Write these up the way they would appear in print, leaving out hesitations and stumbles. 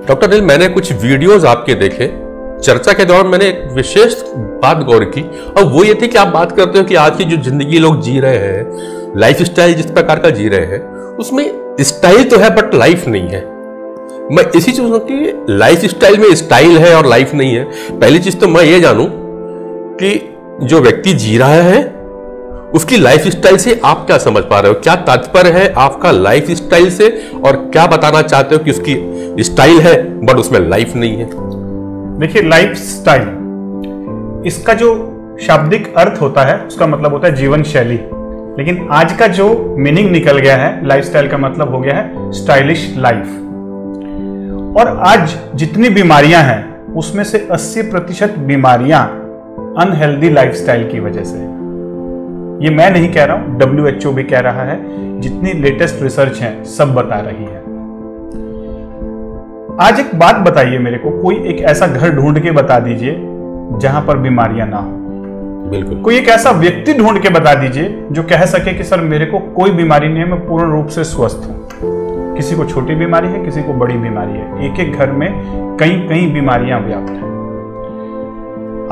Doctor Anil, मैंने कुछ videos आपके देखे, चर्चा के दौरान मैंने एक विशेष बात गौर की, और वो ये थी कि आप बात करते हो कि आज की जो जिंदगी लोग जी रहे हैं, लाइफ स्टाइल जिस प्रकार का जी रहे हैं, उसमें स्टाइल तो है बट लाइफ नहीं है। मैं इसी चीज कि लाइफ स्टाइल में स्टाइल है और लाइफ नहीं है। पहली चीज तो मैं ये जानूं कि जो व्यक्ति जी रहा है उसकी लाइफ स्टाइल से आप क्या समझ पा रहे हो, क्या तात्पर्य है आपका लाइफ स्टाइल से, और क्या बताना चाहते हो कि उसकी स्टाइल है बट उसमें लाइफ नहीं है? देखिए, लाइफ स्टाइल इसका जो शाब्दिक अर्थ होता है उसका मतलब होता है जीवन शैली, लेकिन आज का जो मीनिंग निकल गया है लाइफ स्टाइल का मतलब हो गया है स्टाइलिश लाइफ। और आज जितनी बीमारियां हैं उसमें से 80% बीमारियां अनहेल्दी लाइफस्टाइल की वजह से। ये मैं नहीं कह रहा हूं, WHO भी कह रहा है, जितनी लेटेस्ट रिसर्च है सब बता रही है। आज एक बात बताइए मेरे को, कोई एक ऐसा घर ढूंढ के बता दीजिए जहां पर बीमारियां ना हो। बिल्कुल। कोई एक ऐसा व्यक्ति ढूंढ के बता दीजिए जो कह सके कि सर मेरे को कोई बीमारी नहीं है, मैं पूर्ण रूप से स्वस्थ हूं। किसी को छोटी बीमारी है, किसी को बड़ी बीमारी है, एक एक घर में कई कई बीमारियां व्याप्त हैं।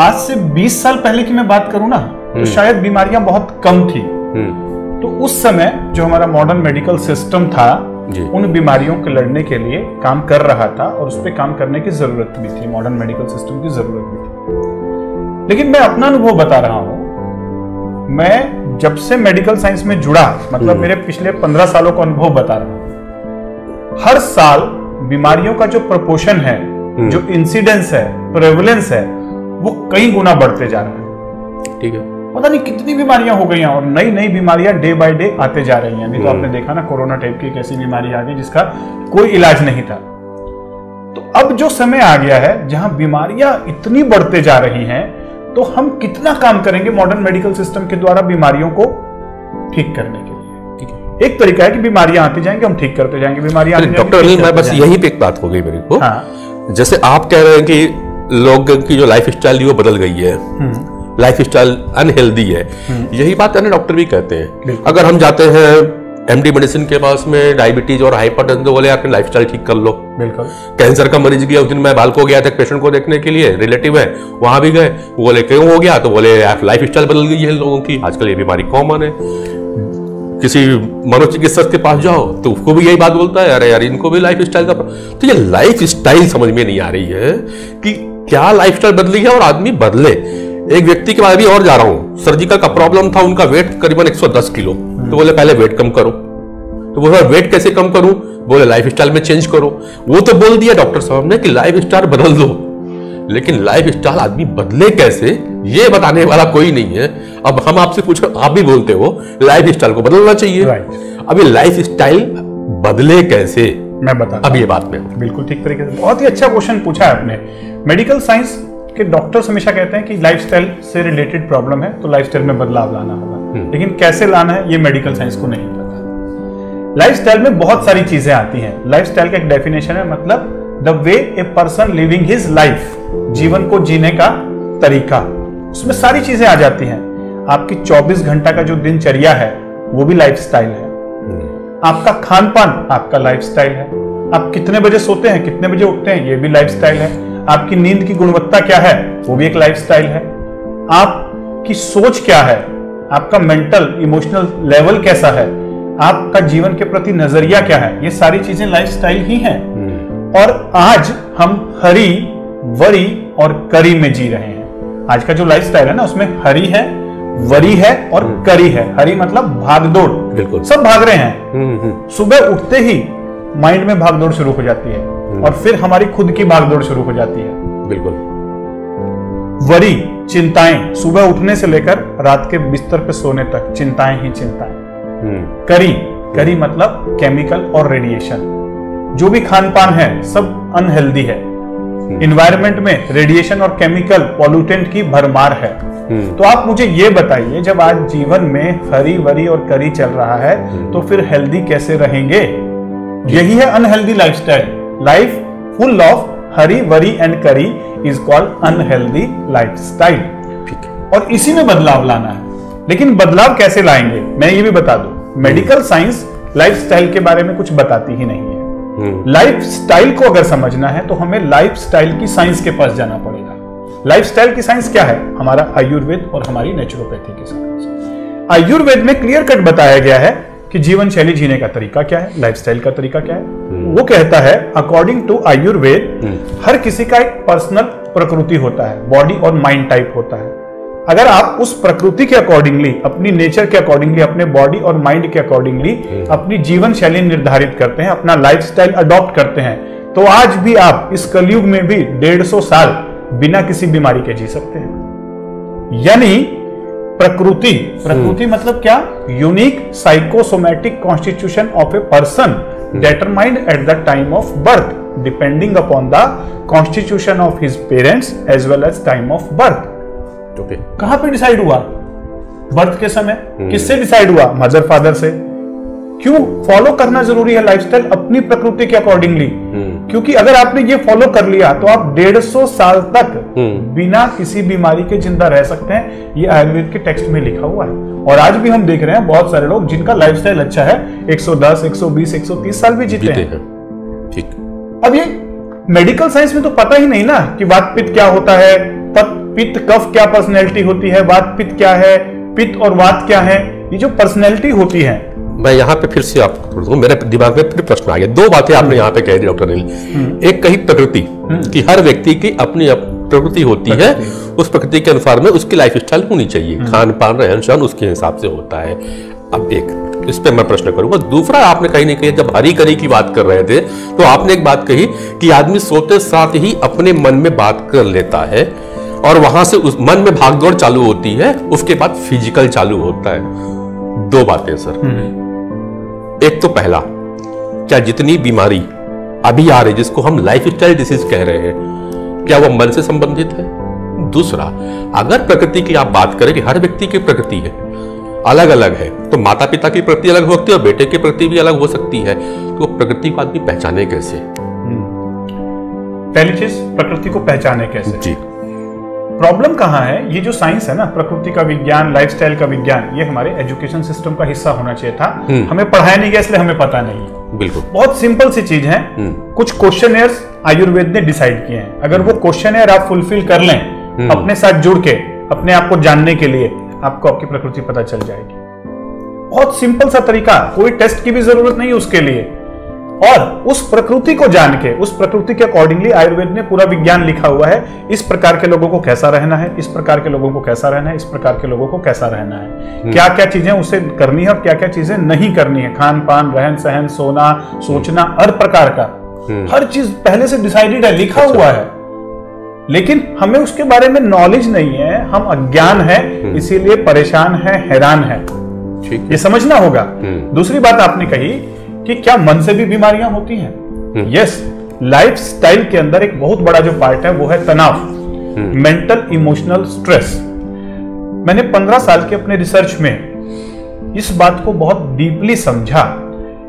आज से 20 साल पहले की मैं बात करूं ना, तो शायद बीमारियां बहुत कम थी। तो उस समय जो हमारा मॉडर्न मेडिकल सिस्टम था उन बीमारियों के लड़ने के लिए काम कर रहा था, और उस पर काम करने की जरूरत भी थी, मॉडर्न मेडिकल सिस्टम की जरूरत भी थी। लेकिन मैं अपना अनुभव बता रहा हूं, मैं जब से मेडिकल साइंस में जुड़ा, मतलब मेरे पिछले 15 सालों का अनुभव बता रहा हूं, हर साल बीमारियों का जो प्रोपोर्शन है, जो इंसिडेंस है, प्रेवलेंस है, वो कई गुना बढ़ते जा रहा है। ठीक है, पता नहीं कितनी बीमारियां हो गई हैं, और नई नई बीमारियां डे बाय डे आते जा रही हैं। अभी तो आपने देखा ना, कोरोना टाइप की एक ऐसी बीमारी आ गई जिसका कोई इलाज नहीं था। तो अब जो समय आ गया है जहां बीमारियां इतनी बढ़ते जा रही हैं, तो हम कितना काम करेंगे मॉडर्न मेडिकल सिस्टम के द्वारा बीमारियों को ठीक करने के लिए। ठीक है, एक तरीका है कि बीमारियां आती जाएंगी, हम ठीक करते जाएंगे बीमारियां। डॉक्टर अनिल, मैं बस यही पे एक बात हो गई मेरे को। जैसे आप कह रहे हैं कि लोगों की जो लाइफ स्टाइल वो बदल गई है, लाइफ स्टाइल अनहेल्दी है, यही बात अन्य डॉक्टर भी कहते हैं। अगर हम जाते हैं MD मेडिसिन के पास में, डायबिटीज और हाइपरटेंशन, तो बोले अपनी लाइफ स्टाइल ठीक कर लो। बिल्कुल। कैंसर का मरीज गया, उस दिन मैं बालको गया था पेशेंट को देखने के लिए, रिलेटिव है, वहां भी गए, बोले क्यों हो गया, तो बोले लाइफ स्टाइल बदल गई है लोगों की, आजकल ये बीमारी कॉमन है। किसी मनोचिकित्सक के पास जाओ तो उसको भी यही बात बोलता है, अरे यार इनको भी लाइफ स्टाइल का। तो ये लाइफ स्टाइल समझ में नहीं आ रही है कि क्या लाइफ स्टाइल बदली है और आदमी बदले। एक व्यक्ति के बाद भी और जा रहा हूं, सर्जिकल का प्रॉब्लम था, उनका वेट करीबन 110 किलो, तो बोले पहले वेट कम करो। तो बोले वेट कैसे कम करूं, बोले लाइफ स्टाइल में चेंज करो। वो तो बोल दिया डॉक्टर साहब ने कि लाइफ स्टाइल बदल दो, लेकिन लाइफ स्टाइल आदमी बदले कैसे ये बताने वाला कोई नहीं है। अब हम आपसे पूछो, आप भी बोलते हो लाइफ स्टाइल को बदलना चाहिए। अब ये लाइफ स्टाइल बदले कैसे, मैं बता अब ये बात में बिल्कुल ठीक तरीके से, बहुत ही अच्छा क्वेश्चन पूछा है आपने। मेडिकल साइंस के डॉक्टर्स हमेशा कहते हैं कि लाइफस्टाइल से रिलेटेड प्रॉब्लम है तो लाइफस्टाइल में बदलाव लाना होगा, लेकिन कैसे लाना है ये मेडिकल साइंस को नहीं पता। लाइफस्टाइल में बहुत सारी चीजें आती हैं। लाइफस्टाइल का एक डेफिनेशन है, मतलब the way a person living his life, जीवन को जीने का तरीका, उसमें सारी चीजें आ जाती हैं। आपकी 24 घंटा का जो दिनचर्या है वो भी लाइफस्टाइल है। आपका खान पान आपका लाइफस्टाइल है। आप कितने बजे सोते हैं, कितने बजे उठते हैं, ये भी लाइफस्टाइल है। आपकी नींद की गुणवत्ता क्या है, वो भी एक लाइफस्टाइल है। आपकी सोच क्या है, आपका मेंटल इमोशनल लेवल कैसा है, आपका जीवन के प्रति नजरिया क्या है, ये सारी चीजें लाइफस्टाइल ही हैं। और आज हम हरी, वरी और करी में जी रहे हैं। आज का जो लाइफस्टाइल है ना, उसमें हरी है, वरी है और करी है। हरी मतलब भागदौड़, बिल्कुल सब भाग रहे हैं। सुबह उठते ही माइंड में भागदौड़ शुरू हो जाती है, और फिर हमारी खुद की भागदौड़ शुरू हो जाती है। बिल्कुल। वरी चिंताएं, सुबह उठने से लेकर रात के बिस्तर पे सोने तक चिंताएं ही चिंताएं। करी मतलब केमिकल और रेडिएशन, जो भी खान पान है सब अनहेल्दी है। इन्वायरमेंट में रेडिएशन और केमिकल पॉल्यूटेंट की भरमार है। तो आप मुझे ये बताइए, जब आज जीवन में हरी, वरी और करी चल रहा है, तो फिर हेल्दी कैसे रहेंगे? यही है unhealthy lifestyle. Life full of Hari, worry and करी इज कॉल्ड अनहेल्दी लाइफस्टाइल। और इसी में बदलाव लाना है। लेकिन बदलाव कैसे लाएंगे, मैं ये भी बता दूं, मेडिकल साइंस लाइफस्टाइल के बारे में कुछ बताती ही नहीं है। लाइफ स्टाइल को अगर समझना है तो हमें लाइफ स्टाइल की साइंस के पास जाना पड़ेगा। लाइफ स्टाइल की साइंस क्या है? हमारा आयुर्वेद और हमारी नेचुरोपैथी की साइंस। आयुर्वेद में क्लियर कट बताया गया है कि जीवन शैली जीने का तरीका क्या है, लाइफ स्टाइल का तरीका क्या है। वो कहता है अकॉर्डिंग टू आयुर्वेद हर किसी का एक पर्सनल प्रकृति होता है, बॉडी और माइंड टाइप होता है। अगर आप उस प्रकृति के अकॉर्डिंगली, अपनी नेचर के अकॉर्डिंगली, अपने बॉडी और माइंड के अकॉर्डिंगली अपनी जीवन शैली निर्धारित करते हैं, अपना लाइफस्टाइल अडॉप्ट करते हैं, तो आज भी आप इस कलयुग में भी 150 साल बिना किसी बीमारी के जी सकते हैं। यानी प्रकृति मतलब क्या? Unique psychosomatic constitution of a person determined at the time of birth depending upon the constitution of his parents as well as time of birth. Okay. कहां पे डिसाइड हुआ? बर्थ के समय। किससे डिसाइड हुआ? मदर फादर से। क्यों follow करना जरूरी है लाइफस्टाइल अपनी प्रकृति के अकॉर्डिंगली? क्योंकि अगर आपने ये फॉलो कर लिया तो आप 150 साल तक बिना किसी बीमारी के जिंदा रह सकते हैं। ये आयुर्वेद के टेक्स्ट में लिखा हुआ है। और आज भी हम देख रहे हैं बहुत सारे लोग जिनका लाइफस्टाइल अच्छा है 110, 120, 130 साल भी जीते हैं। ठीक। अब ये मेडिकल साइंस में तो पता ही नहीं ना कि वात पित्त क्या होता है, पित्त कफ क्या पर्सनैलिटी होती है, वात पित्त क्या है, पित्त और वात क्या है। ये जो पर्सनैलिटी होती है, मैं यहाँ पे फिर से आपको मेरे दिमाग में फिर प्रश्न आ गया। दो बातें आपने यहाँ पे कह दी डॉक्टर अनिल। एक कही प्रकृति कि हर व्यक्ति की अपनी प्रकृति होती है, उस प्रकृति के अनुसार में उसकी लाइफ स्टाइल होनी चाहिए, खान पान रहन सहन उसके हिसाब से होता है। अब एक इस पे मैं प्रश्न करूंगा। दूसरा, आपने कहीं नहीं कही, जब हरी करी की बात कर रहे थे तो आपने एक बात कही कि आदमी सोते साथ ही अपने मन में बात कर लेता है और वहां से उस मन में भागदौड़ चालू होती है, उसके बाद फिजिकल चालू होता है। दो बातें सर। एक तो पहला, क्या जितनी बीमारी अभी आ रही जिसको हम लाइफस्टाइल डिसीज कह रहे हैं, क्या वो मन से संबंधित है? दूसरा, अगर प्रकृति की आप बात करें कि हर व्यक्ति की प्रकृति है, अलग अलग है, तो माता पिता की प्रकृति अलग हो सकती है और बेटे की प्रकृति भी अलग हो सकती है, तो प्रकृति को आदमी पहचाने कैसे? पहली चीज, प्रकृति को पहचाने कैसे? जी। प्रॉब्लम कहां है? ये जो साइंस है ना, प्रकृति का विज्ञान, लाइफस्टाइल का विज्ञान, ये हमारे एजुकेशन सिस्टम का हिस्सा होना चाहिए था। हमें पढ़ाया नहीं गया इसलिए हमें पता नहीं। बिल्कुल। बहुत सिंपल सी चीज है। कुछ क्वेश्चनर्स आयुर्वेद ने डिसाइड किए हैं, अगर वो क्वेश्चनर आप फुलफिल कर लें अपने साथ जुड़ के, अपने आप को जानने के लिए, आपको आपकी प्रकृति पता चल जाएगी। बहुत सिंपल सा तरीका, कोई टेस्ट की भी जरूरत नहीं उसके लिए। और उस प्रकृति को जान के, उस प्रकृति के अकॉर्डिंगली आयुर्वेद ने पूरा विज्ञान लिखा हुआ है। इस प्रकार के लोगों को कैसा रहना है, इस प्रकार के लोगों को कैसा रहना है, इस प्रकार के लोगों को कैसा रहना है, क्या क्या चीजें उसे करनी है और क्या क्या चीजें नहीं करनी है, खान पान, रहन सहन, सोना, सोचना, हर प्रकार का हर चीज पहले से डिसाइडेड है, लिखा हुआ है। लेकिन हमें उसके बारे में नॉलेज नहीं है, हम अज्ञान है, इसीलिए परेशान है, हैरान है। ये समझना होगा। दूसरी बात आपने कही कि क्या मन से भी बीमारियां होती हैं? यस, लाइफस्टाइल के अंदर एक बहुत बड़ा जो पार्ट है वो है तनाव, मेंटल इमोशनल स्ट्रेस। मैंने 15 साल के अपने रिसर्च में इस बात को बहुत डीपली समझा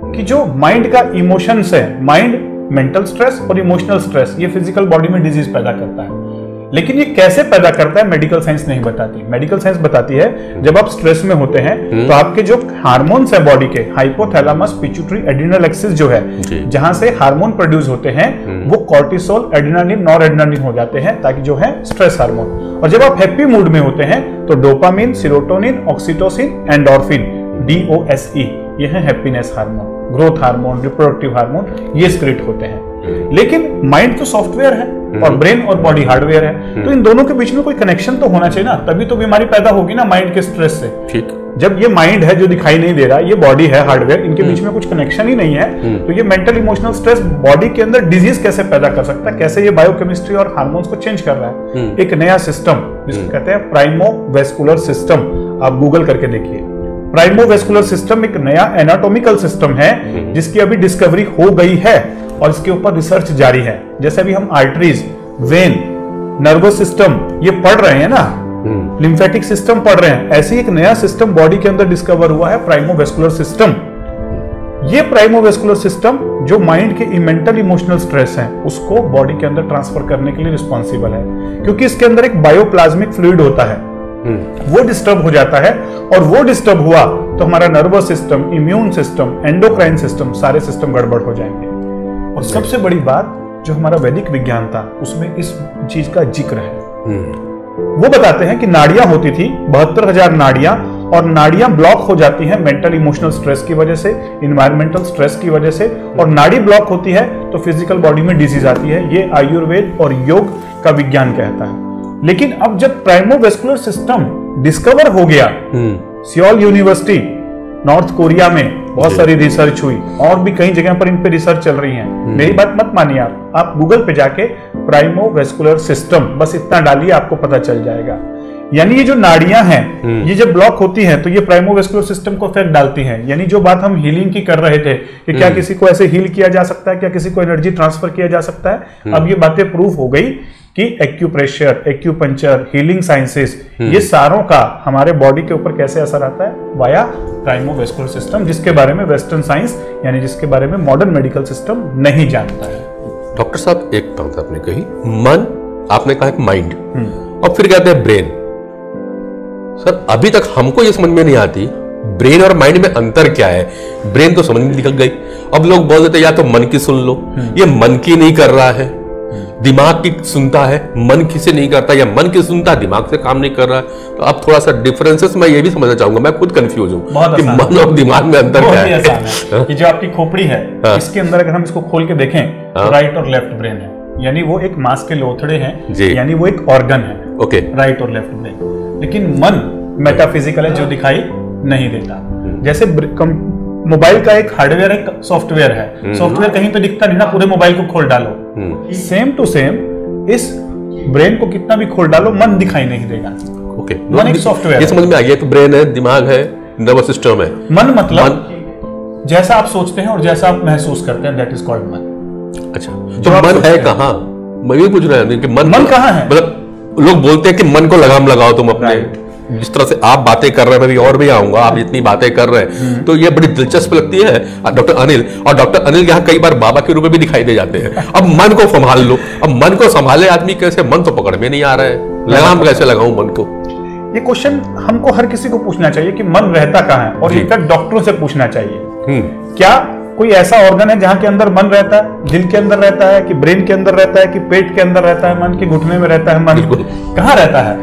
कि जो माइंड का इमोशंस है, माइंड मेंटल स्ट्रेस और इमोशनल स्ट्रेस, ये फिजिकल बॉडी में डिजीज पैदा करता है। लेकिन ये कैसे पैदा करता है मेडिकल साइंस नहीं बताती। मेडिकल साइंस बताती है जब आप स्ट्रेस में होते हैं तो आपके जो हार्मोन्स है बॉडी के, हाइपोथैलेमस पिट्यूटरी एड्रिनल एक्सिस जो है, जहां से हार्मोन प्रोड्यूस होते हैं, वो कॉर्टिसोल, एड्रिनालिन, नॉरएड्रिनालिन हो जाते हैं, ताकि जो है स्ट्रेस हार्मोन। और जब आप हैप्पी मूड में होते हैं तो dopamine, serotonin, oxytocin, endorphin, DOSE, ये है happiness hormone, growth hormone, reproductive hormone, ये स्क्रिट होते हैं। लेकिन माइंड तो सॉफ्टवेयर है और ब्रेन और बॉडी हार्डवेयर है, तो इन दोनों के बीच में कोई कनेक्शन तो होना चाहिए ना, तभी तो बीमारी पैदा होगी ना माइंड के स्ट्रेस से। ठीक। जब ये माइंड है जो दिखाई नहीं दे रहा, ये बॉडी है हार्डवेयर, इनके बीच में कुछ कनेक्शन ही नहीं है, तो ये मेंटल इमोशनल स्ट्रेस बॉडी के अंदर डिजीज कैसे पैदा कर सकता है, कैसे ये बायोकेमिस्ट्री और हार्मोन्स को चेंज कर रहा है। एक नया सिस्टम जिसको कहते हैं प्राइमोवेस्कुलर सिस्टम, आप गूगल करके देखिए। प्राइमोवेस्कुलर सिस्टम एक नया एनाटॉमिकल सिस्टम है जिसकी अभी डिस्कवरी हो गई है और इसके ऊपर रिसर्च जारी है। जैसे अभी हम आर्टरीज, वेन, नर्वस सिस्टम ये पढ़ रहे हैं ना, लिम्फेटिक सिस्टम पढ़ रहे हैं, ऐसे एक नया सिस्टम बॉडी के अंदर डिस्कवर हुआ है, प्राइमोवेस्कुलर सिस्टम। ये प्राइमोवेस्कुलर सिस्टम जो माइंड के मेंटल इमोशनल स्ट्रेस है उसको बॉडी के अंदर ट्रांसफर करने के लिए रिस्पॉन्सिबल है, क्योंकि इसके अंदर एक बायोप्लाज्मिक फ्लूइड होता है, वो डिस्टर्ब हो जाता है, और वो डिस्टर्ब हुआ तो हमारा nervous system, immune system, endocrine system, सारे सिस्टम गड़बड़ हो जाएंगे। और सबसे बड़ी बात, जो हमारा वैदिक विज्ञान था उसमें इस चीज का जिक्र है। वो बताते हैं कि नाड़ियां होती थी 72,000 नाड़ियां, और नाड़ियां ब्लॉक हो जाती हैं मेंटल इमोशनल स्ट्रेस की वजह से, इन्वायरमेंटल स्ट्रेस की वजह से, और नाड़ी ब्लॉक होती है तो फिजिकल बॉडी में डिजीज आती है। ये आयुर्वेद और योग का विज्ञान कहता है। लेकिन अब जब प्राइमोवेस्कुलर सिस्टम डिस्कवर हो गया, सियोल यूनिवर्सिटी नॉर्थ कोरिया में बहुत सारी रिसर्च हुई, और भी कई जगह पर इन पे रिसर्च चल रही है। मेरी बात मत मानिए, आप गूगल पे जाके प्राइमोवेस्कुलर सिस्टम बस इतना डालिए, आपको पता चल जाएगा। यानी ये जो नाड़ियां हैं ये जब ब्लॉक होती हैं तो ये प्राइमोवेस्कुलर सिस्टम को इफेक्ट डालती हैं। यानी जो बात हम हीलिंग की कर रहे थे कि क्या किसी को ऐसे हील किया जा सकता है, क्या किसी को एनर्जी ट्रांसफर किया जा सकता है, अब ये बातें प्रूफ हो गई कि एक्यूप्रेशर, एक्यूपंक्चर, हीलिंग साइंसेस, ये सारों का हमारे बॉडी के ऊपर कैसे असर आता है, वाया प्राइमोवेस्कुलर सिस्टम, जिसके बारे में वेस्टर्न साइंस यानी जिसके बारे में मॉडर्न मेडिकल सिस्टम नहीं जानता है। डॉक्टर साहब, एक बात आपने कही, मन, आपने कहा माइंड, और फिर कहते हैं ब्रेन। सर अभी तक हमको ये समझ में नहीं आती ब्रेन और माइंड में अंतर क्या है। ब्रेन तो समझ में निकल गई, अब लोग बोल देते या तो मन की सुन लो, ये मन की नहीं कर रहा है, दिमाग की सुनता है, मन की से नहीं करता, या मन की सुनता है दिमाग से काम नहीं कर रहा है। तो अब थोड़ा सा डिफरेंसेस मैं ये भी समझना चाहूंगा, मैं खुद कंफ्यूज हूँ कि मन और दिमाग में अंतर क्या है। कि जो आपकी खोपड़ी है इसके अंदर अगर हम इसको खोल के देखें तो राइट और लेफ्ट ब्रेन है, यानी वो एक मांस के लोथड़े हैं, यानी वो एक ऑर्गन है। ओके, राइट और लेफ्ट ब्रेन। लेकिन मन मेटाफिजिकल है जो दिखाई नहीं देता। जैसे मोबाइल का एक हार्डवेयर है, सॉफ्टवेयर है, सॉफ्टवेयर कहीं तो दिखता नहीं ना, पूरे मोबाइल को खोल डालो, सेम टू सेम इस ब्रेन को कितना भी खोल डालो मन दिखाई नहीं देगा। ओके, मन एक सॉफ्टवेयर, ये समझ में आ गया कि ब्रेन है, दिमाग है, नर्वस सिस्टम है। मन मतलब जैसा आप सोचते हैं और जैसा आप महसूस करते हैं, दैट इज कॉल्ड मन। अच्छा, तो मन है कहाँ? मैं भी पूछ रहा हूँ कि मन कहाँ है। मतलब लोग बोलते हैं कि मन को लगाम लगाओ तुम अपने, जिस तरह से आप बातें कर रहे हैं, मैं भी और भी आऊंगा, आप जितनी बातें कर रहे हैं तो ये बड़ी दिलचस्प लगती है डॉक्टर अनिल। और डॉक्टर अनिल यहाँ कई बार बाबा के रूप में भी दिखाई दे जाते हैं। अब मन को संभाल लो, अब मन को संभाले आदमी कैसे, मन तो पकड़ में नहीं आ रहा है, लगाम कैसे लगाऊं मन को? ये क्वेश्चन हमको हर किसी को पूछना चाहिए कि मन रहता कहाँ है, और इनफैक्ट डॉक्टरों से पूछना चाहिए क्या कोई ऐसा ऑर्गन है जहां के अंदर मन रहता है? दिल के अंदर रहता है कि ब्रेन के अंदर रहता है कि पेट के अंदर रहता है मन, के घुटने में रहता है मन, कहां रहता है?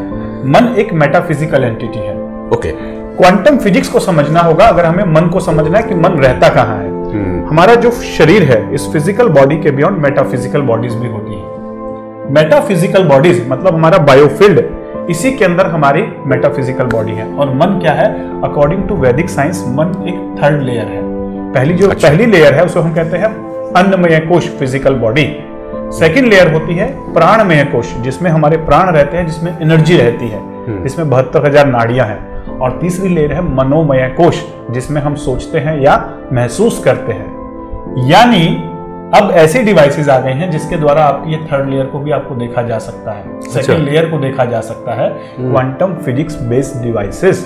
मन एक मेटाफिजिकल एंटिटी है। ओके, क्वांटम फिजिक्स को समझना होगा अगर हमें मन को समझना है कि मन रहता कहां है। हमारा जो शरीर है इस फिजिकल बॉडी के बियॉन्ड मेटाफिजिकल बॉडीज भी होती है। मेटाफिजिकल बॉडीज मतलब हमारा बायोफील्ड, इसी के अंदर हमारी मेटाफिजिकल बॉडी है। और मन क्या है? अकॉर्डिंग टू वैदिक साइंस मन एक थर्ड लेयर है। पहली लेयर है उसको हम कहते हैं अन्नमय कोश, फिजिकल बॉडी। सेकंड लेयर होती है प्राणमय कोश, जिसमें हमारे प्राण रहते हैं, जिसमें एनर्जी रहती है, जिसमें 72,000 नाड़ियां हैं। और तीसरी लेयर है मनोमय कोश, जिसमें हम सोचते हैं या महसूस करते हैं। यानी अब ऐसे डिवाइसेस आ गए हैं जिसके द्वारा आपकी ये थर्ड लेयर को भी आपको देखा जा सकता है, सेकंड लेयर को देखा जा सकता है, क्वांटम फिजिक्स बेस्ड डिवाइसेस।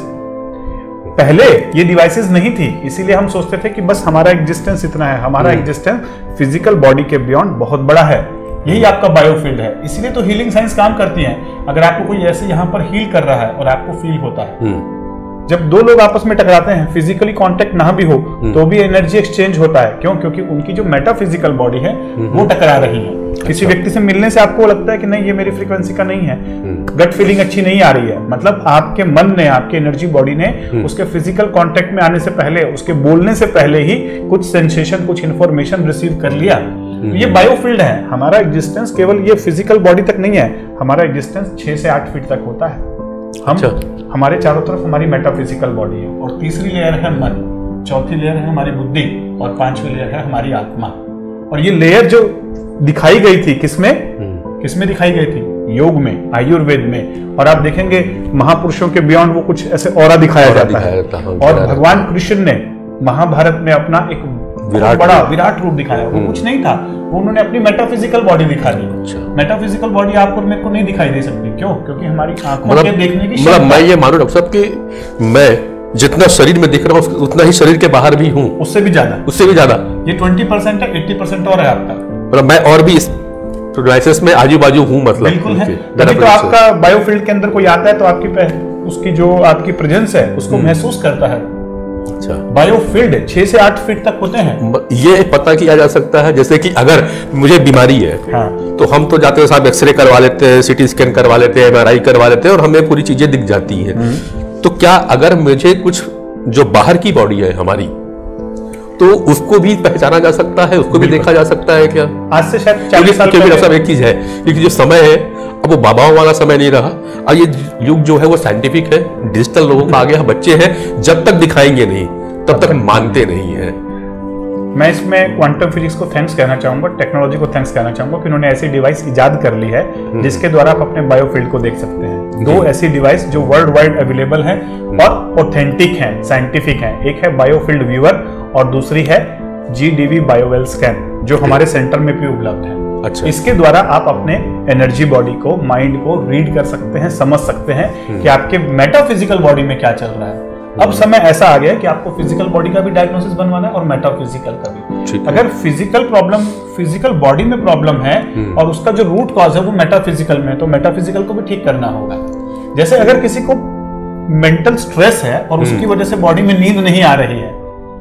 पहले ये डिवाइसेस नहीं थी, इसीलिए हम सोचते थे कि बस हमारा एग्जिस्टेंस इतना है। हमारा एग्जिस्टेंस फिजिकल बॉडी के बियॉन्ड बहुत बड़ा है, यही आपका बायोफील्ड है। इसीलिए तो हीलिंग साइंस काम करती है। अगर आपको कोई ऐसे यहाँ पर हील कर रहा है और आपको फील होता है, जब दो लोग आपस में टकराते हैं, फिजिकली कांटेक्ट ना भी हो तो भी एनर्जी एक्सचेंज होता है। क्यों? क्योंकि उनकी जो मेटाफिजिकल बॉडी है वो टकरा रही है। किसी व्यक्ति से मिलने से आपको लगता है कि नहीं ये मेरी फ्रीक्वेंसी का नहीं है, गट फीलिंग अच्छी नहीं आ रही है, मतलब आपके मन ने, आपके एनर्जी बॉडी ने उसके फिजिकल कांटेक्ट में आने से पहले, उसके बोलने से पहले ही कुछ सेंसेशन, कुछ इंफॉर्मेशन रिसीव कर लिया। तो ये बायोफील्ड है। हमारा एग्जिस्टेंस केवल ये फिजिकल बॉडी तक नहीं है, हमारा एग्जिस्टेंस 6 से 8 फीट तक होता है। हमारे चारों तरफ हमारी मेटाफिजिकल बॉडी है। और तीसरी लेयर है मन, चौथी लेयर है हमारी बुद्धि, और पांचवी लेयर है हमारी आत्मा। और ये लेयर जो दिखाई गई थी किसमें दिखाई गई थी? योग में, आयुर्वेद में। और आप देखेंगे महापुरुषों के बियॉन्ड वो कुछ ऐसे ऑरा दिखाया जाता है। और भगवान कृष्ण ने महाभारत में अपना एक विराट रूप दिखाया। वो कुछ नहीं था, वो उन्होंने अपनी मेटाफिजिकल बॉडी दिखा दी। मेटाफिजिकल बॉडी आपको मेरे को नहीं दिखाई दे सकती। क्यों? क्योंकि हमारी आंखों के देखने की मतलब मैं ये मानूं डॉक्टर साहब कि मैं जितना शरीर में दिख रहा हूँ उतना ही शरीर के बाहर भी हूँ, उससे भी ज्यादा। ये 20% है, 80% और है आपका। मतलब मैं और भी इस डिवाइसेस में आजू बाजू हूँ, मतलब बिल्कुल है। तभी तो आपका बायोफील्ड के अंदर कोई आता है तो आपकी उसकी जो आपकी प्रेजेंस है उसको महसूस करता है। अच्छा, बायोफील्ड 6 से 8 फीट तक होते हैं। ये पता किया जा सकता है, जैसे कि अगर मुझे बीमारी है, हाँ, तो हम तो जाते हैं साहब एक्सरे करवा लेते हैं, सिटी स्कैन करवा लेते हैं, MRI करवा लेते हैं और हमें पूरी चीजें दिख जाती हैं। तो क्या अगर मुझे कुछ जो बाहर की बॉडी है हमारी, तो उसको भी पहचाना जा सकता है, उसको भी देखा जा सकता है क्या? आज से शायद 40 साल पहले सब एक चीज है, क्योंकि जो समय है अब वो बाबाओं वाला समय नहीं रहा, और ये युग जो है वो साइंटिफिक है, डिजिटल लोगों का आ गया। बच्चे हैं, जब तक दिखाएंगे नहीं तब तक मानते नहीं है। मैं इसमें क्वांटम फिजिक्स को थैंक्स कहना चाहूंगा, टेक्नोलॉजी को थैंक्स कहना चाहूंगा कि उन्होंने ऐसी डिवाइस इजाद कर ली है जिसके द्वारा आप अपने बायोफील्ड को देख सकते हैं। 2 ऐसी डिवाइस जो वर्ल्ड वाइड अवेलेबल है और ऑथेंटिक है, साइंटिफिक है। एक है बायोफील्ड व्यूअर और दूसरी है GDV बायोवेल स्कैन, जो हमारे सेंटर में भी उपलब्ध है। अच्छा। इसके द्वारा आप अपने एनर्जी बॉडी को, माइंड को रीड कर सकते हैं, समझ सकते हैं कि आपके मेटाफिजिकल बॉडी में क्या चल रहा है। अब समय ऐसा आ गया है कि आपको फिजिकल बॉडी का भी डायग्नोसिस बनवाना है और मेटाफिजिकल का भी। अगर फिजिकल प्रॉब्लम, फिजिकल बॉडी में प्रॉब्लम है और उसका जो रूट कॉज है वो मेटाफिजिकल में है, तो मेटाफिजिकल को भी ठीक करना होगा। जैसे अगर किसी को मेंटल स्ट्रेस है और उसकी वजह से बॉडी में नींद नहीं आ रही है,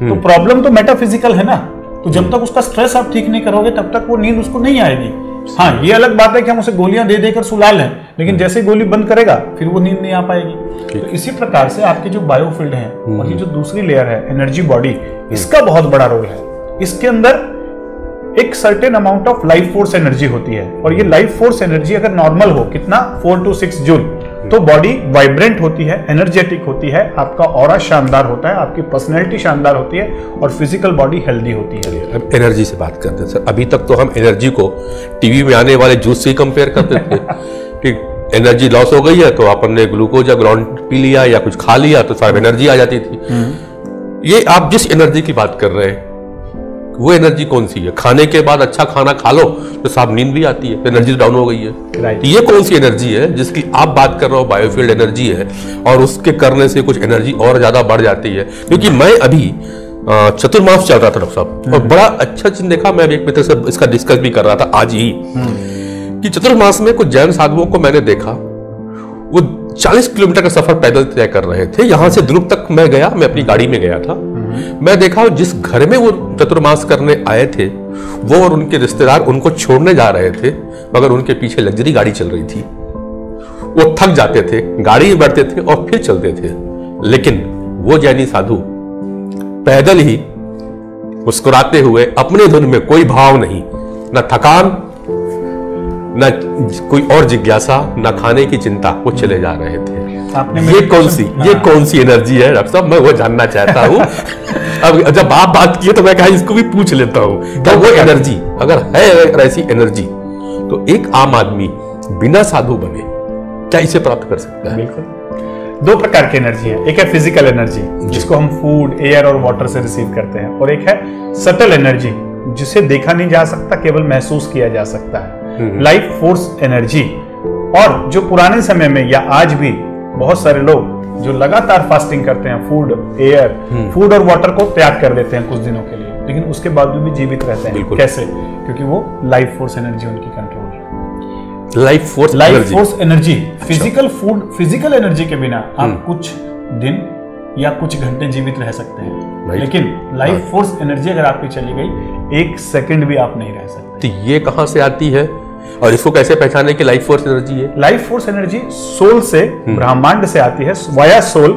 तो प्रॉब्लम तो मेटाफिजिकल है ना। तो जब तक उसका स्ट्रेस आप ठीक नहीं करोगे तब तक वो नींद उसको नहीं आएगी। हाँ, ये अलग बात है कि हम उसे गोलियां दे देकर सुला लें, लेकिन जैसे गोली बंद करेगा फिर वो नींद नहीं आ पाएगी। तो इसी प्रकार से आपके जो बायोफील्ड है और ये जो दूसरी लेयर है एनर्जी बॉडी, इसका बहुत बड़ा रोल है। इसके अंदर एक certain amount of life force energy होती है, और ये लाइफ फोर्स एनर्जी अगर नॉर्मल हो, कितना 4 to 6 जूल, तो बॉडी वाइब्रेंट होती है, एनर्जेटिक होती है, आपका ऑरा शानदार होता है, आपकी पर्सनैलिटी शानदार होती है और फिजिकल बॉडी हेल्दी होती है। अब एनर्जी से बात करते हैं सर। अभी तक तो हम एनर्जी को टीवी में आने वाले जूस से ही कंपेयर करते थे कि एनर्जी लॉस हो गई है तो अपन ने ग्लूकोज या ग्राउंड पी लिया या कुछ खा लिया तो सारी एनर्जी आ जाती थी। ये आप जिस एनर्जी की बात कर रहे हैं वो एनर्जी कौन सी है? खाने के बाद अच्छा खाना खा लो तो साहब नींद भी आती है, एनर्जी डाउन हो गई है। राइट। ये कौन सी एनर्जी है जिसकी आप बात कर रहे हो? बायोफील्ड एनर्जी है, और उसके करने से कुछ एनर्जी और ज्यादा बढ़ जाती है। क्योंकि मैं अभी चतुर्मास चल रहा था डॉक्टर साहब, और बड़ा अच्छा चीज देखा। मैं एक मित्र से इसका डिस्कस भी कर रहा था आज ही कि चतुर्मास में कुछ जैन साधुओं को मैंने देखा, वो 40 किलोमीटर का सफर पैदल तय कर रहे थे। यहां से ध्रुव तक मैं गया, मैं अपनी गाड़ी में गया था। मैं देखा जिस घर में वो चतुर्मास करने आए थे वो और उनके रिश्तेदार उनको छोड़ने जा रहे थे, मगर उनके पीछे लग्जरी गाड़ी चल रही थी। वो थक जाते थे, गाड़ी में बैठते थे और फिर चलते थे। लेकिन वो जैनी साधु पैदल ही मुस्कुराते हुए अपने धुन में, कोई भाव नहीं, न थकान, न कोई और जिज्ञासा, न खाने की चिंता, वो चले जा रहे थे। ये कौन सी एनर्जी है डॉक्टर साहब? मैं वो जानना चाहता हूँ। अब जब आप बात किए तो मैं कहा इसको भी पूछ लेता हूँ। तो वो एनर्जी अगर है, ऐसी एनर्जी, तो एक आम आदमी बिना साधु बने क्या इसे प्राप्त कर सकता है? बिल्कुल 2 प्रकार की एनर्जी है। एक है फिजिकल एनर्जी जिसको हम फूड, एयर और वाटर से रिसीव करते हैं, और एक है सटल एनर्जी जिसे देखा नहीं जा सकता, केवल महसूस किया जा सकता है, लाइफ फोर्स एनर्जी। और जो पुराने समय में या आज भी बहुत सारे लोग जो लगातार फास्टिंग करते हैं, फूड और वाटर को त्याग कर देते हैं कुछ दिनों के लिए, लेकिन उसके बाद भी जीवित रहते हैं। कैसे? क्योंकि वो लाइफ फोर्स एनर्जी उनकी कंट्रोल है। Life force energy, physical food, physical energy के बिना आप कुछ दिन या कुछ घंटे जीवित रह सकते हैं, लेकिन लाइफ फोर्स एनर्जी अगर आपकी चली गई 1 सेकंड भी आप नहीं रह सकते। तो ये कहां से आती है और इसको कैसे पहचाने कि लाइफ फोर्स एनर्जी है? लाइफ फोर्स एनर्जी सोल से, ब्रह्मांड से आती है, वाया सोल,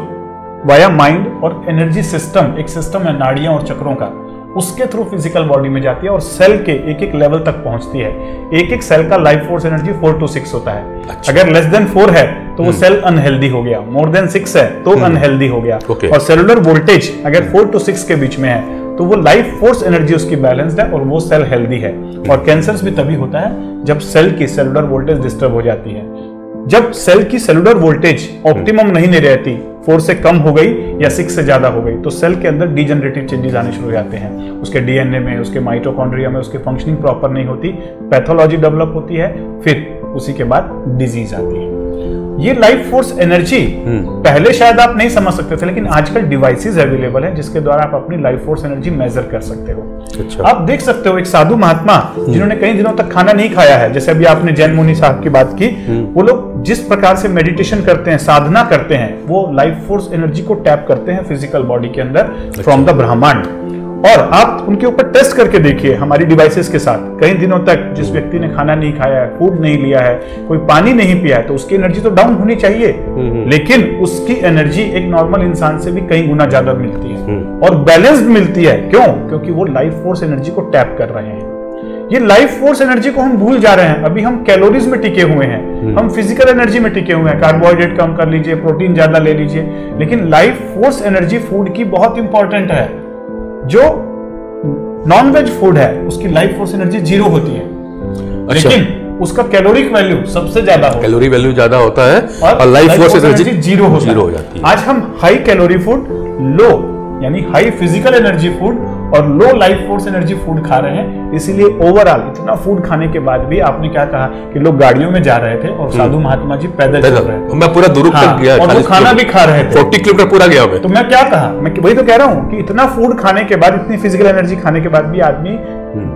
वाया माइंड, और एनर्जी सिस्टम, एक सिस्टम है नाड़ियां और चक्रों का, उसके थ्रू फिजिकल बॉडी में जाती है और सेल के एक लेवल तक पहुंचती है। एक सेल का लाइफ फोर्स एनर्जी 4 to 6 होता है। अच्छा। अगर लेस देन 4 है तो वो सेल अनहेल्दी हो गया, मोर देन 6 है तो अनहेल्दी हो गया। और सेलुलर वोल्टेज अगर 4 to 6 के बीच में है तो वो लाइफ फोर्स एनर्जी उसकी बैलेंस्ड है और वो सेल हेल्दी है। और कैंसर्स भी तभी होता है जब सेल की सेलुलर वोल्टेज डिस्टर्ब हो जाती है। जब सेल की सेलुलर वोल्टेज ऑप्टिमम नहीं रहती, 4 से कम हो गई या 6 से ज्यादा हो गई, तो सेल के अंदर डीजनरेटिव चेंजेस आने शुरू हो जाते हैं। उसके डीएनए में, उसके माइटोकॉन्ड्रिया में उसकी फंक्शनिंग प्रॉपर नहीं होती, पैथोलॉजी डेवलप होती है, फिर उसी के बाद डिजीज आती है। ये लाइफ फोर्स एनर्जी पहले शायद आप नहीं समझ सकते थे, लेकिन आजकल डिवाइसेस अवेलेबल है जिसके द्वारा आप अपनी लाइफ फोर्स एनर्जी मेजर कर सकते हो। अच्छा। आप देख सकते हो एक साधु महात्मा जिन्होंने कई दिनों तक खाना नहीं खाया है, जैसे अभी आपने जैन मुनि साहब की बात की, वो लोग जिस प्रकार से मेडिटेशन करते हैं, साधना करते हैं, वो लाइफ फोर्स एनर्जी को टैप करते हैं फिजिकल बॉडी के अंदर फ्रॉम द ब्रह्मांड। और आप उनके ऊपर टेस्ट करके देखिए हमारी डिवाइसेस के साथ, कई दिनों तक जिस व्यक्ति ने खाना नहीं खाया है, फूड नहीं लिया है, कोई पानी नहीं पिया है, तो उसकी एनर्जी तो डाउन होनी चाहिए, लेकिन उसकी एनर्जी एक नॉर्मल इंसान से भी कई गुना ज्यादा मिलती है और बैलेंस्ड मिलती है। क्यों? क्योंकि वो लाइफ फोर्स एनर्जी को टैप कर रहे हैं। ये लाइफ फोर्स एनर्जी को हम भूल जा रहे हैं। अभी हम कैलोरीज में टिके हुए हैं, हम फिजिकल एनर्जी में टिके हुए हैं, कार्बोहाइड्रेट कम कर लीजिए, प्रोटीन ज्यादा ले लीजिए, लेकिन लाइफ फोर्स एनर्जी फूड की बहुत इंपॉर्टेंट है। जो नॉन वेज फूड है उसकी लाइफ फोर्स एनर्जी 0 होती है। अच्छा। लेकिन उसका कैलोरिक वैल्यू सबसे ज्यादा होता है, कैलोरी वैल्यू ज्यादा होता है और लाइफ फोर्स एनर्जी 0 हो जाती है। आज हम हाई कैलोरी फूड, लो यानी हाई फिजिकल एनर्जी फूड और लो लाइफ फोर्स एनर्जी फूड खा रहे हैं। इसीलिए ओवरऑल इतना फूड खाने के बाद भी आपने क्या कहा कि लोग गाड़ियों में जा रहे थे और साधु महात्मा जी पैदल चल रहे थे। मैं पूरा दूर तक गया और वो खाना भी खा रहे थे, 40 किलोमीटर पूरा गया मैं। तो मैं क्या कहा, मैं वही तो कह रहा हूँ कि इतना फूड खाने के बाद, इतनी फिजिकल एनर्जी खाने के बाद भी आदमी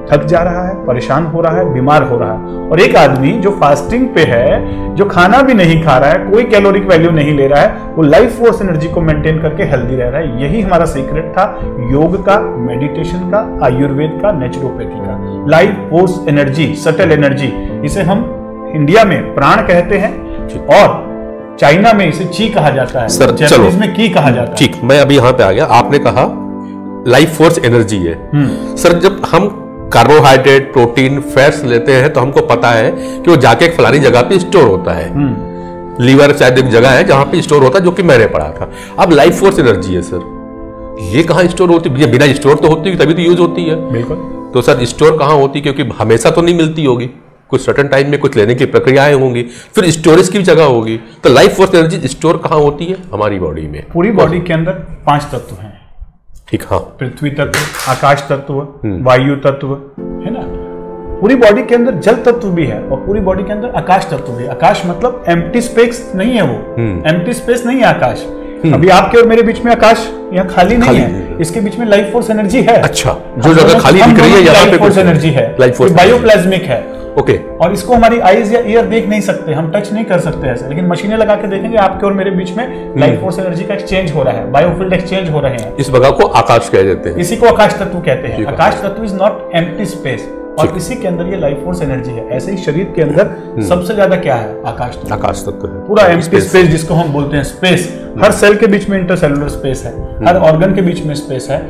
थक जा रहा है, परेशान हो रहा है, बीमार हो रहा है। और एक आदमी जो फास्टिंग पे है, जो खाना भी नहीं खा रहा है, कोई कैलोरिक वैल्यू नहीं ले रहा है, वो लाइफ फोर्स एनर्जी को मेंटेन करके हेल्दी रह रहा है। यही हमारा सीक्रेट था योग का, मेडिटेशन का, आयुर्वेद का, नेचुरोपैथी का। Life force energy, subtle energy, इसे हम इंडिया में प्राण कहते हैं और चाइना में इसे ची कहा जाता है, सर चलो में की कहा जाता है। ठीक, मैं अभी यहाँ पे आ गया। आपने कहा लाइफ फोर्स एनर्जी है। सर जब हम कार्बोहाइड्रेट, प्रोटीन, फैट्स लेते हैं तो हमको पता है कि वो जाके एक फलानी जगह पे स्टोर होता है। लीवर शायद एक जगह है जहां पे स्टोर होता है, जो कि मैंने पढ़ा था। अब लाइफ फोर्स एनर्जी है सर, ये कहाँ स्टोर होती है? बिना स्टोर तो होती है तभी तो यूज होती है। बिल्कुल। तो सर स्टोर कहाँ होती है? क्योंकि हमेशा तो नहीं मिलती होगी, कुछ सर्टेन टाइम में कुछ लेने की प्रक्रियाएं होंगी, फिर स्टोरेज की जगह होगी। तो लाइफ फोर्स एनर्जी स्टोर कहाँ होती है? हमारी बॉडी में। पूरी बॉडी के अंदर 5 तत्व हैं। ठीक, हाँ। पृथ्वी तत्व, आकाश तत्व, वायु तत्व, है ना। पूरी बॉडी के अंदर जल तत्व भी है और पूरी बॉडी के अंदर आकाश तत्व भी है। आकाश मतलब एम्प्टी स्पेस नहीं है, वो एम्प्टी स्पेस नहीं है आकाश। अभी आपके और मेरे बीच में आकाश यहाँ खाली नहीं है, इसके बीच में लाइफ फोर्स एनर्जी है। अच्छा, जो जगह खाली दिख रही है यहाँ पे फोर्स एनर्जी है, बायोप्लाज्मिक है। ओके। और इसको हमारी आईज या ईयर देख नहीं सकते, हम टच नहीं कर सकते ऐसे, लेकिन मशीनें लगा के देखेंगे आपके और मेरे बीच में लाइफ फोर्स एनर्जी का एक्सचेंज हो रहा है, बायोफील्ड एक्सचेंज हो रहे हैं। इस जगह को आकाश कह देते हैं, इसी को आकाश तत्व कहते हैं। आकाश तत्व इज नॉट एम्प्टी स्पेस, और इसी के अंदर ये लाइफ फोर्स एनर्जी है। ऐसे ही शरीर के अंदर सबसे ज्यादा क्या है? आकाश तत्व। आकाश तत्व है, पूरा एम्प्टी स्पेस जिसको हम बोलते हैं स्पेस। हर सेल के बीच में इंटरसेलुलर स्पेस है, हर ऑर्गन के बीच में स्पेस है।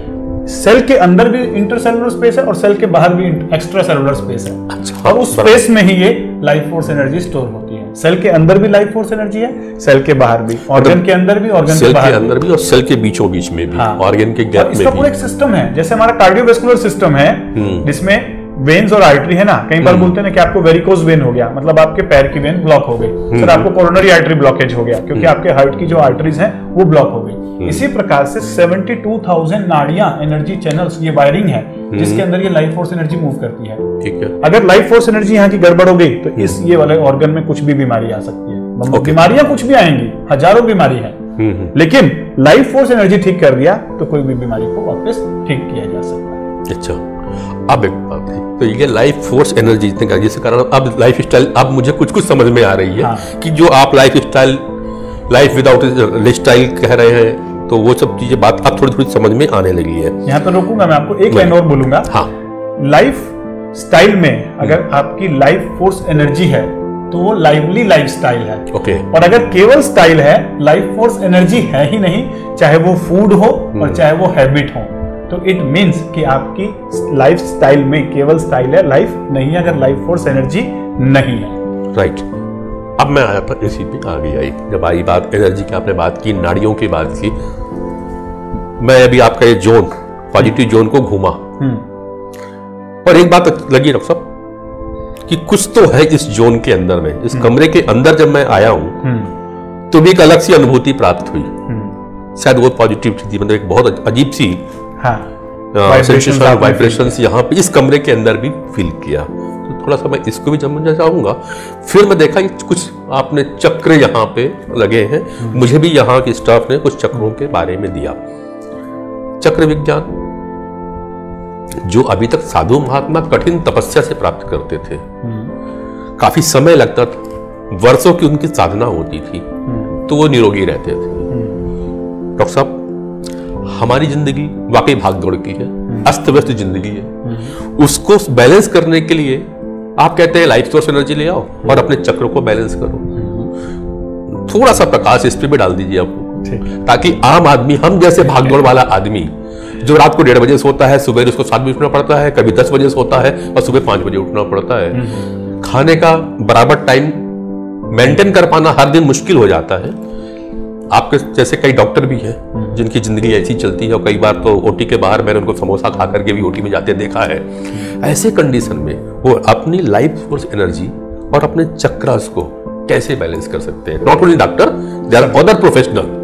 सेल के अंदर भी इंटरसेलुलर स्पेस है और सेल के बाहर भी एक्स्ट्रा सेलुलर स्पेस है। अच्छा, और उस स्पेस में ही ये लाइफ फोर्स एनर्जी स्टोर होती है। सेल के अंदर भी लाइफ फोर्स एनर्जी है, सेल के बाहर भी, ऑर्गन के अंदर भी, ऑर्गन के बाहर भी और सेल के बीचों बीच में भी, ऑर्गन के गैप में भी। इसका पूरा एक सिस्टम है। जैसे हमारा कार्डियोवैस्कुलर सिस्टम है जिसमें वेन्स और आर्टरी है ना, कई बार बोलते हैं ना कि आपको वेरिकोज वेन हो गया, मतलब आपके पैर की वेन ब्लॉक हो गई। सर आपको कोरोनरी आर्टरी ब्लॉकेज हो गया क्योंकि आपके हार्ट की जो आर्टरीज हैं वो ब्लॉक हो गई। इसी प्रकार से 72,000 नाड़ियां, एनर्जी चैनल्स, ये वायरिंग है जिसके अंदर ये लाइफ फोर्स एनर्जी मूव करती है। ठीक है। अगर लाइफ फोर्स एनर्जी यहाँ की गड़बड़ हो गई तो इस ये वाले ऑर्गन में कुछ भी बीमारी आ सकती है। बीमारियां कुछ भी आएंगी, हजारों बीमारी है, लेकिन लाइफ फोर्स एनर्जी ठीक कर दिया तो कोई भी बीमारी को वापस ठीक किया जा सकता है। अच्छा, अब एक बात है, तो ये लाइफ फोर्स एनर्जी जिसके कारण अब लाइफ स्टाइल, अब मुझे कुछ समझ में आ रही है कि जो आप life style, life without style कह रहे हैं, तो वो सब चीजें बात अब थोड़ी थोड़ी समझ में आने लगी है। यहाँ पर रोकूंगा मैं आपको, एक लाइन और बोलूंगा। हाँ, लाइफ स्टाइल में अगर आपकी लाइफ फोर्स एनर्जी है तो वो लाइवली लाइफ स्टाइल है। ओके। और अगर केवल स्टाइल है, लाइफ फोर्स एनर्जी है ही नहीं, चाहे वो फूड हो और चाहे वो हैबिट हो, तो इट मीन्स कि आपकी लाइफ स्टाइल में केवल स्टाइल है, लाइफ नहीं है, अगर लाइफ फोर्स एनर्जी नहीं है। राइट। अब मैं आया पर इसी पे आगे आई, जब आई बात एनर्जी की, आपने बात की, नाड़ियों की बात की, मैं अभी आपका ये जोन, पॉजिटिव जोन को घूमा और एक बात लगी डॉक्टर साहब कि कुछ तो है इस जोन के अंदर में, इस कमरे के अंदर जब मैं आया हूं तो भी एक अलग सी अनुभूति प्राप्त हुई। शायद वो पॉजिटिव थी, मतलब एक बहुत अजीब सी वाइब्रेशंस यहाँ पे इस कमरे के अंदर भी फील किया। तो थोड़ा सा मैं इसको भी समझना चाहूँगा। फिर मैं देखा कुछ आपने चक्र यहाँ पे लगे हैं, मुझे भी यहाँ की स्टाफ ने कुछ चक्रों के बारे में दिया। चक्र विज्ञान जो अभी तक साधु महात्मा कठिन तपस्या से प्राप्त करते थे, काफी समय लगता था, वर्षों की उनकी साधना होती थी, तो वो निरोगी रहते थे। डॉक्टर साहब, हमारी जिंदगी वाकई भाग दौड़ की है, अस्त व्यस्त जिंदगी है, उसको बैलेंस करने के लिए आप कहते हैं लाइफ सोर्स एनर्जी ले आओ और अपने चक्र को बैलेंस करो। थोड़ा सा प्रकाश इस पे भी डाल दीजिए आपको, ताकि आम आदमी, हम जैसे भाग दौड़ वाला आदमी जो रात को 1:30 बजे सोता है, सुबह उसको 7 बजे उठना पड़ता है, कभी 10 बजे सोता है और सुबह 5 बजे उठना पड़ता है, खाने का बराबर टाइम मेंटेन कर पाना हर दिन मुश्किल हो जाता है। आपके जैसे कई डॉक्टर भी हैं जिनकी जिंदगी ऐसी चलती है, और कई बार तो ओटी के बाहर मैंने उनको समोसा खा करके भी ओटी में जाते देखा है। ऐसे कंडीशन में वो अपनी लाइफ फोर्स एनर्जी और अपने चक्रास को कैसे बैलेंस कर सकते हैं? Not only doctor, there are other professional.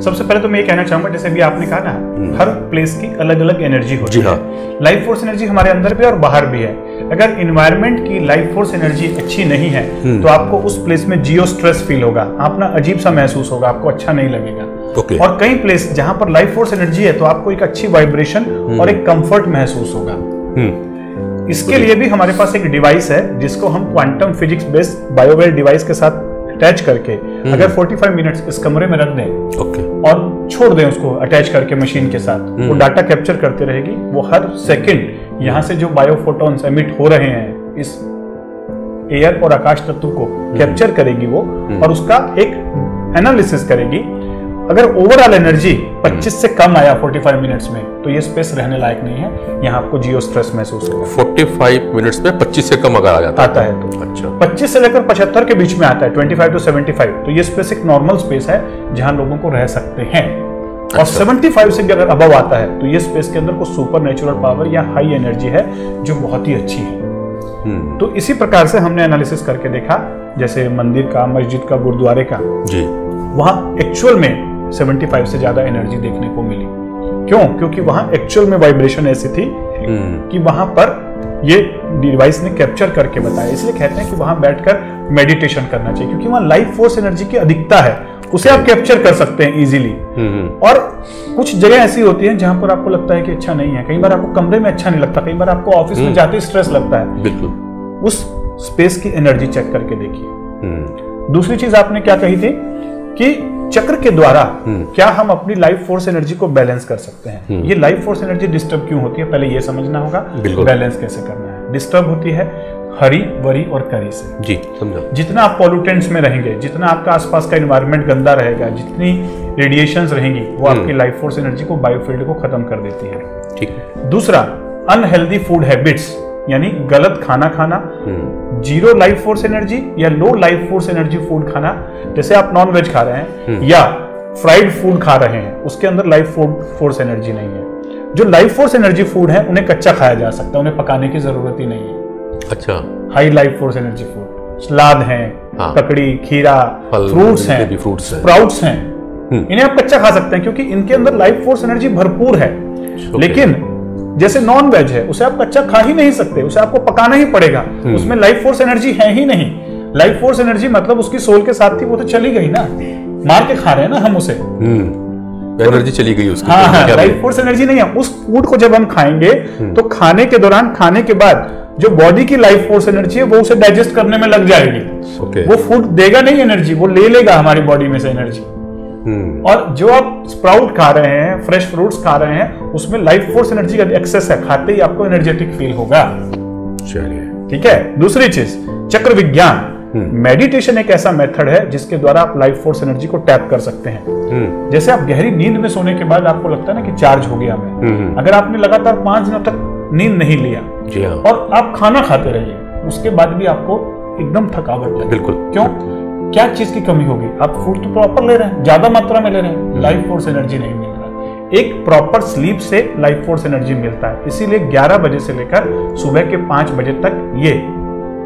सबसे पहले तो मैं ये कहना चाहूंगा, जैसे भी आपने कहा ना, हर प्लेस की अलग अलग एनर्जी होती है। लाइफ फोर्स एनर्जी हमारे अंदर भी और बाहर भी है। अगर इन्वायरमेंट की लाइफ फोर्स एनर्जी अच्छी नहीं है तो आपको उस प्लेस में जियो स्ट्रेस फील होगा, अपना अजीब सा महसूस होगा, आपको अच्छा नहीं लगेगा। और कई प्लेस जहां पर लाइफ फोर्स एनर्जी है तो आपको एक अच्छी वाइब्रेशन और एक कंफर्ट महसूस होगा। इसके लिए भी हमारे पास एक डिवाइस है जिसको हम क्वांटम फिजिक्स बेस्ड बायोवेल डिवाइस के साथ अटैच करके अगर 45 मिनट्स इस कमरे में रख दें और छोड़ दें उसको अटैच करके मशीन के साथ, वो डाटा कैप्चर करते रहेगी। वो हर सेकंड यहाँ से जो बायोफोटॉन्स एमिट हो रहे हैं इस एयर और आकाश तत्व को कैप्चर करेगी वो, और उसका एक एनालिसिस करेगी। अगर ओवरऑल एनर्जी 25 से कम आया 45 मिनट्स में तो ये स्पेस रहने लायक नहीं है, यहाँ आपको जियो स्ट्रेस महसूस होगा। 45 मिनट्स में 25 से कम अगर आता है तो अच्छा, 25 से लेकर 75 के बीच में आता है, 25 to 75, तो ये स्पेस एक नॉर्मल स्पेस है जहां लोगों को रह सकते हैं। और 75 से भी अगर अबव आता है तो ये स्पेस के अंदर कुछ सुपर नेचुरल पावर या हाई एनर्जी है जो बहुत ही अच्छी है। तो इसी प्रकार से हमने एनालिसिस करके देखा, जैसे मंदिर का, मस्जिद का, गुरुद्वारे का जी, वहां एक्चुअल में 75 से ज्यादा एनर्जी देखने को मिली। क्यों? क्योंकि वहां एक्चुअल में वाइब्रेशन ऐसी थी कि वहां पर ये डिवाइस ने कैप्चर करके बताया। इसलिए कहते हैं कि वहां बैठकर मेडिटेशन करना चाहिए, क्योंकि वहां लाइफ फोर्स एनर्जी की अधिकता है, उसे आप कैप्चर कर सकते हैं इजीली। और कुछ जगह ऐसी होती हैं जहां पर आपको लगता है कि अच्छा नहीं है, कई बार आपको कमरे में अच्छा नहीं लगता, कई बार आपको ऑफिस में जाते ही स्ट्रेस लगता है। बिल्कुल, उस स्पेस की एनर्जी चेक करके देखिए। दूसरी चीज आपने क्या कही थी कि चक्र के द्वारा क्या हम अपनी लाइफ फोर्स एनर्जी को बैलेंस कर सकते हैं। ये लाइफ फोर्स एनर्जी डिस्टर्ब क्यों होती है, पहले ये समझना होगा, बैलेंस कैसे करना है। डिस्टर्ब होती है हरी, वरी और करी से। जी, समझा। जितना आप पॉल्यूटेंट्स में रहेंगे, जितना आपका आसपास का एनवायरनमेंट गंदा रहेगा, जितनी रेडिएशंस रहेंगी, वो आपकी लाइफ फोर्स एनर्जी को, बायोफील्ड को खत्म कर देती है। ठीक है। दूसरा, अनहेल्दी फूड हैबिट्स, यानी गलत खाना खाना, जीरो लाइफ फोर्स एनर्जी या लो लाइफ फोर्स एनर्जी फूड खाना, जैसे आप नॉन वेज खा रहे हैं या फ्राइड फूड खा रहे हैं, उसके अंदर लाइफ फोर्स एनर्जी नहीं है। जो लाइफ फोर्स एनर्जी फूड है उन्हें कच्चा खाया जा सकता है, उन्हें पकाने की जरूरत ही नहीं है। अच्छा, high life force energy food salad है, ककड़ी, खीरा, फ्रूट्स हैं, स्प्राउट्स हैं, इन्हें आप कच्चा खा सकते हैं क्योंकि इनके अंदर लाइफ फोर्स एनर्जी भरपूर है। लेकिन जैसे नॉन वेज है, उसे आप कच्चा खा ही नहीं सकते, उसे आपको पकाना ही पड़ेगा, उसमें लाइफ फोर्स एनर्जी है ही नहीं। लाइफ फोर्स एनर्जी मतलब उसकी सोल के साथ थी, वो तो चली गई ना, मार के खा रहे हैं ना हम उसे, एनर्जी चली गई उसकी। हाँ, लाइफ फोर्स एनर्जी नहीं है। उस फूड को जब हम खाएंगे तो खाने के दौरान, खाने के बाद जो बॉडी की लाइफ फोर्स एनर्जी है वो उसे डाइजेस्ट करने में लग जाएगी। वो फूड देगा नहीं एनर्जी, वो ले लेगा हमारी बॉडी में से एनर्जी। और जो आप स्प्राउट खा रहे हैं, फ्रेश फ्रूट्स खा रहे हैं, उसमें लाइफ फोर्स एनर्जी का एक्सेस है, खाते ही आपको एनर्जेटिक फील होगा। चलिए, ठीक है। दूसरी चीज, चक्र विज्ञान। मेडिटेशन एक ऐसा मेथड है जिसके द्वारा आप लाइफ फोर्स एनर्जी को टैप कर सकते हैं। जैसे आप गहरी नींद में सोने के बाद आपको लगता है ना कि चार्ज हो गया मैं, अगर आपने लगातार 5 दिनों तक नींद नहीं लिया और आप खाना खाते रहिए, उसके बाद भी आपको एकदम थकावट लगे। बिल्कुल। क्यों? क्या चीज की कमी होगी? आप फूड तो प्रॉपर ले रहे हैं, ज्यादा मात्रा में ले रहे हैं, लाइफ फोर्स एनर्जी नहीं मिल रहा। एक प्रॉपर स्लीप से लाइफ फोर्स एनर्जी मिलता है, इसीलिए 11 बजे से लेकर सुबह के 5 बजे तक ये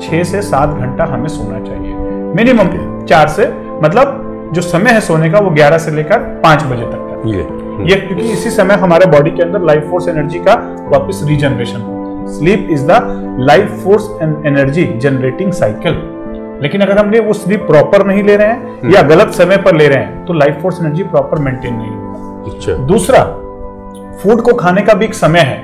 6 से 7 घंटा हमें सोना चाहिए मिनिमम। 4 से मतलब जो समय है सोने का वो 11 से लेकर 5 बजे तक का ये क्योंकि इसी समय हमारे बॉडी के अंदर लाइफ फोर्स एनर्जी का वापस रीजनरेशन होता है। Sleep is the life force and energy generating cycle. लेकिन अगर हमने वो स्लीप प्रॉपर नहीं ले रहे हैं या गलत समय पर ले रहे हैं तो life force energy proper maintain नहीं होगा। अच्छा। दूसरा, फूड को खाने का भी एक समय है।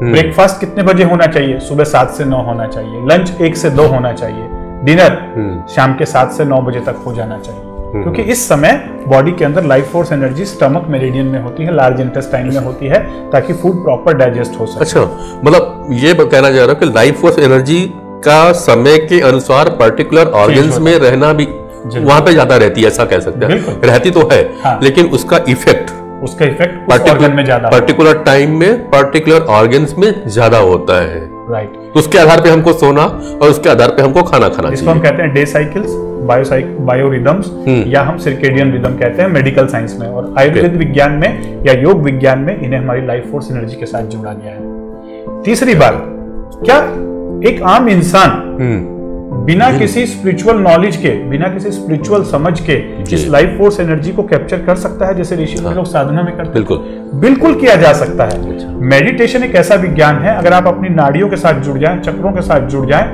ब्रेकफास्ट कितने बजे होना चाहिए? सुबह 7 से 9 होना चाहिए। लंच 1 से 2 होना चाहिए। डिनर शाम के 7 से 9 बजे तक हो जाना चाहिए, क्योंकि इस समय बॉडी के अंदर life force energy stomach meridian में होती है, लार्ज इंटेस्टाइन में होती है, ताकि फूड प्रॉपर डाइजेस्ट हो सके। अच्छा, मतलब ये कहना चाह रहा हूँ कि लाइफ फोर्स एनर्जी का समय के अनुसार पर्टिकुलर ऑर्गन्स में रहना भी वहां पे ज्यादा रहती है, ऐसा कह सकते हैं। रहती तो है, हाँ। लेकिन उसका इफेक्ट पर्टिकुलर टाइम में पर्टिकुलर ऑर्गन्स में ज्यादा होता है। राइट। तो उसके आधार पे हमको सोना और उसके आधार पे हमको खाना खाना चाहिए। हम कहते हैं डे साइकिल्स, बायो रिदम्स, या हम सर्केडियन रिदम कहते हैं मेडिकल साइंस में, और आयुर्वेद विज्ञान में या योग विज्ञान में इन्हें हमारी लाइफ फोर्स एनर्जी के साथ जोड़ा गया है। तीसरी बात, क्या एक आम इंसान बिना किसी स्पिरिचुअल नॉलेज के, बिना किसी स्पिरिचुअल समझ के इस लाइफ फोर्स एनर्जी को कैप्चर कर सकता है जैसे ऋषि लोग साधना में करते हैं? बिल्कुल किया जा सकता है। मेडिटेशन एक ऐसा विज्ञान है, अगर आप अपनी नाड़ियों के साथ जुड़ जाएं, चक्रों के साथ जुड़ जाएं,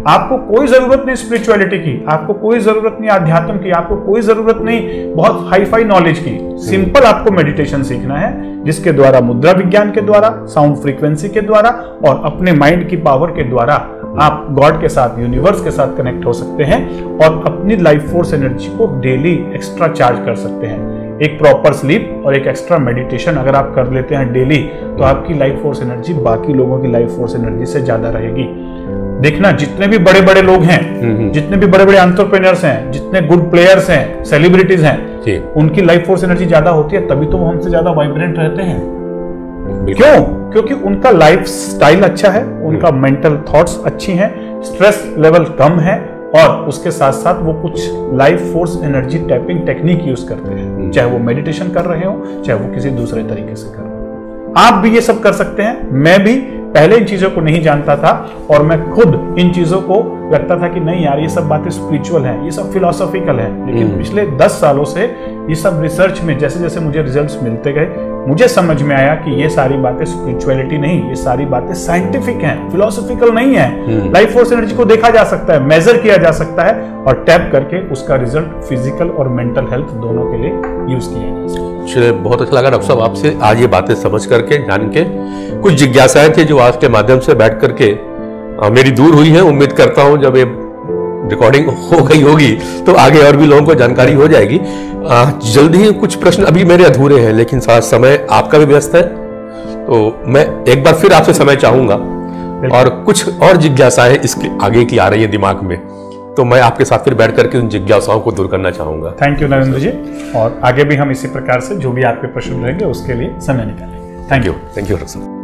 आपको कोई जरूरत नहीं स्पिरिचुअलिटी की, आपको कोई जरूरत नहीं आध्यात्म की, आपको कोई जरूरत नहीं बहुत हाई फाई नॉलेज की। सिंपल आपको मेडिटेशन सीखना है, जिसके द्वारा मुद्रा विज्ञान के द्वारा, साउंड फ्रीक्वेंसी के द्वारा और अपने माइंड की पावर के द्वारा आप गॉड के साथ, यूनिवर्स के साथ कनेक्ट हो सकते हैं और अपनी लाइफ फोर्स एनर्जी को डेली एक्स्ट्रा चार्ज कर सकते हैं। एक प्रॉपर स्लीप और एक एक्स्ट्रा मेडिटेशन अगर आप कर लेते हैं डेली, तो आपकी लाइफ फोर्स एनर्जी बाकी लोगों की लाइफ फोर्स एनर्जी से ज्यादा रहेगी। देखना, जितने भी बड़े बड़े लोग हैं, जितने भी बड़े बड़े एंटरप्रेन्योर्स हैं, जितने गुड प्लेयर्स हैं, सेलिब्रिटीज हैं, उनकी लाइफ फोर्स एनर्जी ज्यादा होती है, तभी तो वो हमसे ज्यादा वाइब्रेंट रहते हैं। क्यों? क्योंकि उनका लाइफ स्टाइल अच्छा है, उनका मेंटल थॉट्स अच्छी हैं, स्ट्रेस लेवल कम है, और उसके साथ साथ वो कुछ life force energy tapping technique use करते हैं, चाहे वो मेडिटेशन कर रहे हो, चाहे वो किसी दूसरे तरीके से कर रहे हो। आप भी ये सब कर सकते हैं। मैं भी पहले इन चीजों को नहीं जानता था और मैं खुद इन चीजों को लगता था कि नहीं यार, ये सब बातें स्पिरिचुअल हैं, ये सब फिलोसॉफिकल है। लेकिन पिछले 10 सालों से ये सब रिसर्च में जैसे जैसे मुझे रिजल्ट्स मिलते गए, मुझे समझ में आया कि ये सारी बातें स्पिरिचुअलिटी नहीं, ये सारी बातें साइंटिफिक हैं, फिलोसॉफिकल नहीं है। लाइफ फोर्स एनर्जी को देखा जा सकता है, मेजर किया जा सकता है और टैप करके उसका रिजल्ट फिजिकल और मेंटल हेल्थ दोनों के लिए यूज किया जा सकता है। चलिए, बहुत अच्छा लगा डॉक्टर साहब आपसे आज ये बातें समझ करके, जान के। कुछ जिज्ञासाएं थी जो आज के माध्यम से बैठ करके मेरी दूर हुई है। उम्मीद करता हूं जब ये रिकॉर्डिंग हो गई होगी तो आगे और भी लोगों को जानकारी हो जाएगी। जल्दी ही कुछ प्रश्न अभी मेरे अधूरे हैं, लेकिन साथ समय आपका भी व्यस्त है, तो मैं एक बार फिर आपसे समय चाहूंगा और कुछ और जिज्ञासाएं इसके आगे की आ रही है दिमाग में, तो मैं आपके साथ फिर बैठ करके उन जिज्ञासाओं को दूर करना चाहूंगा। थैंक यू नरेंद्र जी, और आगे भी हम इसी प्रकार से जो भी आपके प्रश्न रहेंगे उसके लिए समय निकालेंगे। Thank you. Thank you doctor साहब।